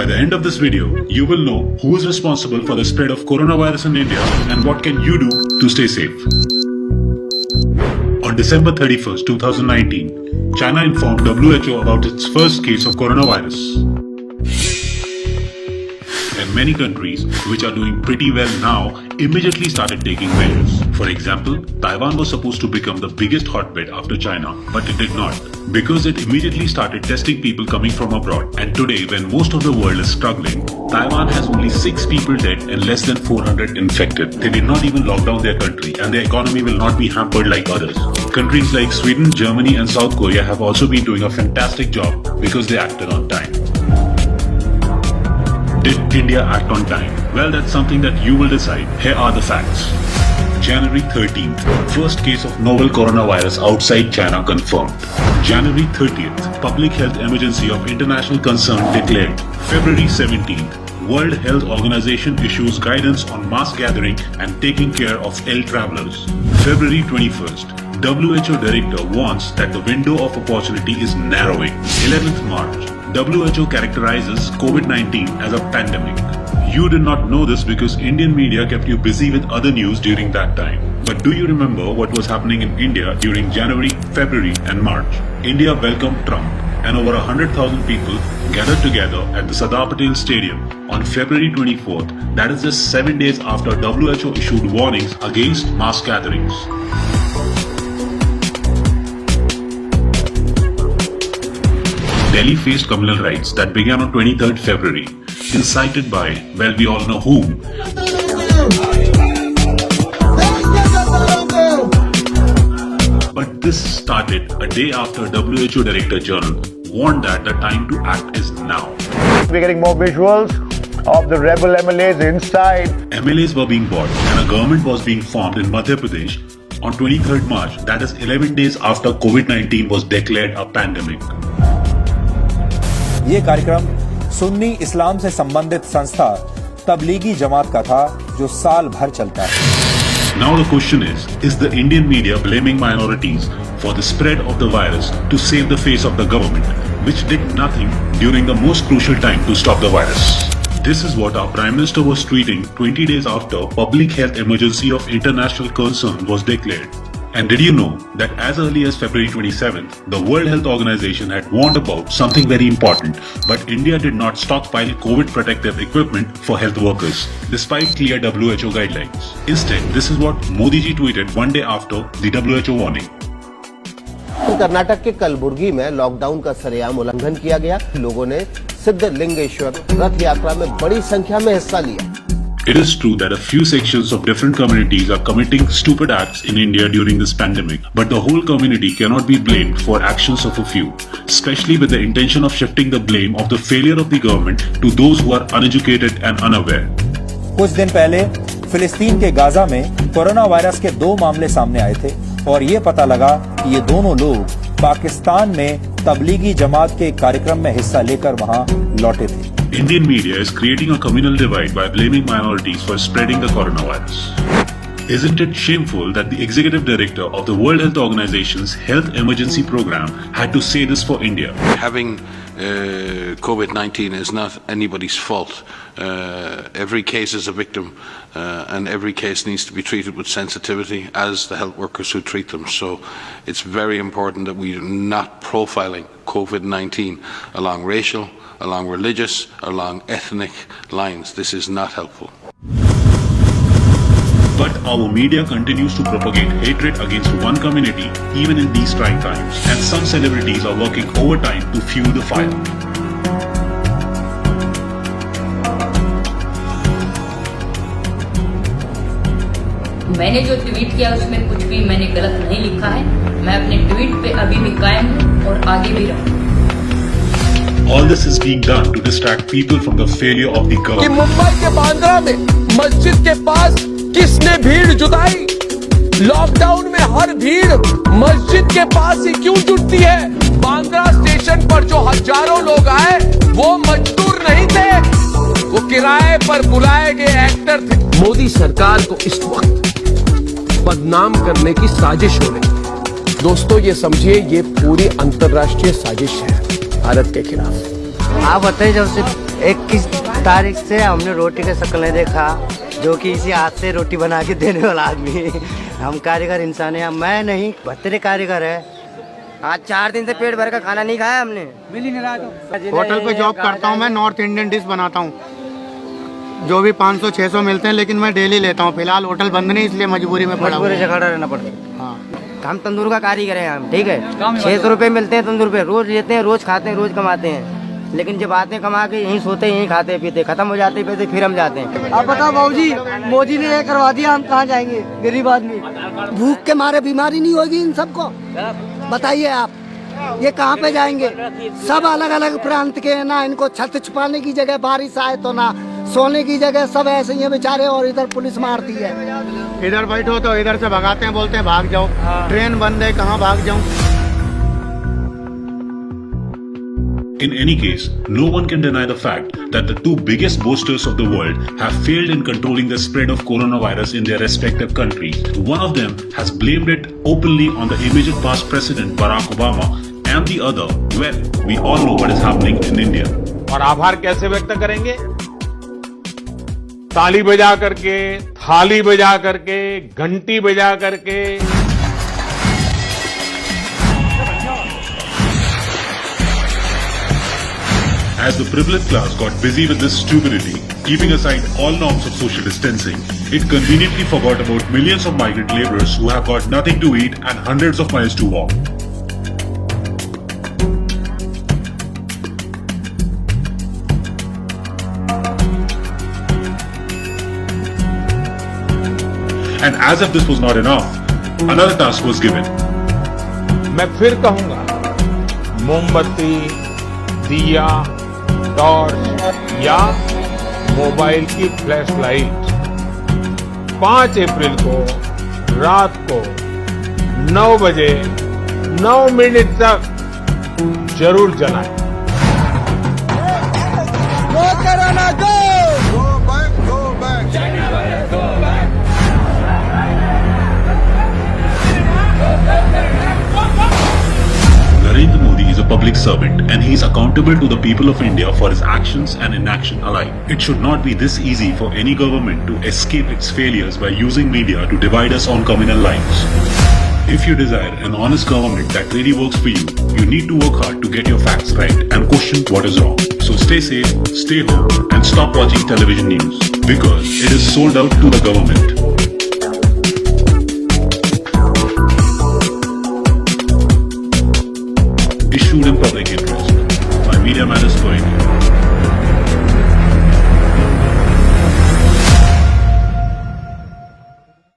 By the end of this video, you will know who is responsible for the spread of coronavirus in India and what can you do to stay safe. On December 31st, 2019, China informed WHO about its first case of coronavirus. And many countries, which are doing pretty well now, immediately started taking measures. For example, Taiwan was supposed to become the biggest hotbed after China, but it did not, because it immediately started testing people coming from abroad. And today, when most of the world is struggling, Taiwan has only 6 people dead and less than 400 infected. They did not even lock down their country, and their economy will not be hampered like others. Countries like Sweden, Germany and South Korea have also been doing a fantastic job because they acted on time. Did India act on time? Well, that's something that you will decide. Here are the facts. January 13th, first case of novel coronavirus outside China confirmed. January 30th, public health emergency of international concern declared. February 17th, World Health Organization issues guidance on mass gathering and taking care of ill travelers. February 21st, WHO director warns that the window of opportunity is narrowing. 11th March, WHO characterizes COVID-19 as a pandemic. You did not know this because Indian media kept you busy with other news during that time. But do you remember what was happening in India during January, February and March? India welcomed Trump and over 100,000 people gathered together at the Sardar Patel Stadium on February 24th, that is just 7 days after WHO issued warnings against mass gatherings. Delhi faced communal riots that began on 23rd February, incited by, well, we all know whom. But this started a day after WHO Director General warned that the time to act is now. We're getting more visuals of the rebel MLAs inside. MLAs were being bought and a government was being formed in Madhya Pradesh on 23rd March, that is 11 days after COVID-19 was declared a pandemic. ये कार्यक्रम सुन्नी इस्लाम से संबंधित संस्था तबलीगी जमात का था जो साल भर चलता है. Now the question is the Indian media blaming minorities for the spread of the virus to save the face of the government, which did nothing during the most crucial time to stop the virus? This is what our Prime Minister was tweeting 20 days after public health emergency of international concern was declared. And did you know that as early as February 27th, the World Health Organization had warned about something very important, but India did not stockpile COVID protective equipment for health workers, despite clear WHO guidelines. Instead, this is what Modi ji tweeted one day after the WHO warning. Karnataka के कलबुर्गी में lockdown का सरेआम उल्लंघन किया गया. लोगों ने सिद्धलिंगेश्वर रथ यात्रा में बड़ी संख्या में हिस्सा लिया. It is true that a few sections of different communities are committing stupid acts in India during this pandemic, but the whole community cannot be blamed for actions of a few, especially with the intention of shifting the blame of the failure of the government to those who are uneducated and unaware. कुछ दिन पहले फिलिस्तीन के Gaza में corona virus के 2 मामले सामने आए थे और ये पता लगा कि ये दोनों लोग पाकिस्तान में तबलीगी जमात के कार्यक्रम में हिस्सा लेकर वहां लौटे थे. Indian media is creating a communal divide by blaming minorities for spreading the coronavirus. Isn't it shameful that the executive director of the World Health Organization's health emergency program had to say this for India? Having COVID-19 is not anybody's fault. Every case is a victim and every case needs to be treated with sensitivity as the health workers who treat them. So it's very important that we are not profiling COVID-19 along racial, along religious, along ethnic lines. This is not helpful. But our media continues to propagate hatred against one community even in these trying times, and some celebrities are working overtime to fuel the fire. मैंने जो tweet किया उसमें कुछ भी मैंने गलत नहीं लिखा है. मैं अपने ट्वीट पे अभी भी कायम हूँ और आगे भी रहूँगा. All this is being done to distract people from the failure of the government. कि मुंबई के बांद्रा में मस्जिद के पास किसने भीड़ जुटाई? लॉकडाउन में हर भीड़ मस्जिद के पास ही क्यों जुटती है? बांद्रा स्टेशन पर जो हजारों लोग आए वो मजदूर नहीं थे, वो किराए पर बुलाए गए एक्टर थे. मोदी सरकार को इस वक्त बदनाम करने की साजिश हो रही है. दोस्तों ये समझिए, ये पूरी अंतर्राष्ट्रीय साजिश है भारत के खिलाफ. आप बताइए, जब से 21 तारीख से हमने रोटी का शक्ल नहीं देखा, जो कि इसी हाथ से रोटी बना के देने वाला आदमी। हम कारीगर इंसान हैं, मैं नहीं भत्तेरे कारीगर है। आज 4 दिन से पेट भर का खाना नहीं खाया हमने, मिल ही नहीं रहा। तो होटल पे जॉब करता हूँ मैं, नॉर्थ इंडियन डिश बनाता हूँ, जो भी 500-600 मिलते हैं, लेकिन मैं डेली लेता हूँ। फिलहाल होटल बंद नहीं, इसलिए मजबूरी में पड़ा हूँ। से खड़ा रहना पड़ता है। हाँ, हम तंदूर का कारीगर हैं हम, ठीक है। 600 रुपये मिलते हैं तंदूर पे, रोज लेते हैं, रोज खाते हैं, रोज कमाते हैं। लेकिन जब आते हैं कमा के यहीं सोते हैं, यहीं खाते पीते, खत्म हो जाते पैसे, फिर हम जाते हैं। आप बताओ बाबूजी, मोदी ने ये करवा दिया, हम कहाँ जाएंगे गरीब आदमी? भूख के मारे बीमारी नहीं होगी इन सबको? बताइए आप, ये कहाँ पे जाएंगे? सब अलग अलग प्रांत के हैं ना, इनको छत छुपाने की जगह बारिश आए तो ना सोने की जगह, सब ऐसे ही हैं बेचारे। और इधर पुलिस मारती है। इधर बैठो तो इधर से भगाते हैं, बोलते हैं भाग जाओ। ट्रेन बंद है, कहाँ भाग जाऊँ? In any case, no one can deny the fact that the two biggest boasters of the world have failed in controlling the spread of coronavirus in their respective countries. One of them has blamed it openly on the immediate past president Barack Obama, and the other, well, we all know what is happening in India. और आभार कैसे व्यक्त करेंगे? ताली बजा करके, थाली बजा करके, घंटी बजा करके। As the privileged class got busy with this stupidity, keeping aside all norms of social distancing, it conveniently forgot about millions of migrant laborers who have got nothing to eat and hundreds of miles to walk. And as if this was not enough, another task was given. मैं फिर कहूंगा, मोमबत्ती, दिया, torch या mobile की flash light 5 अप्रैल को रात को 9 बजे 9 मिनट तक जरूर जलाएं। Narendra Modi is a public servant and he is accountable to the people of India for his actions and inaction alike. It should not be this easy for any government to escape its failures by using media to divide us on communal lines. If you desire an honest government that really works for you, you need to work hard to get your facts right and question what is wrong. So stay safe, stay home and stop watching television news because it is sold out to the government. Issued in public interest by Media Matters for India.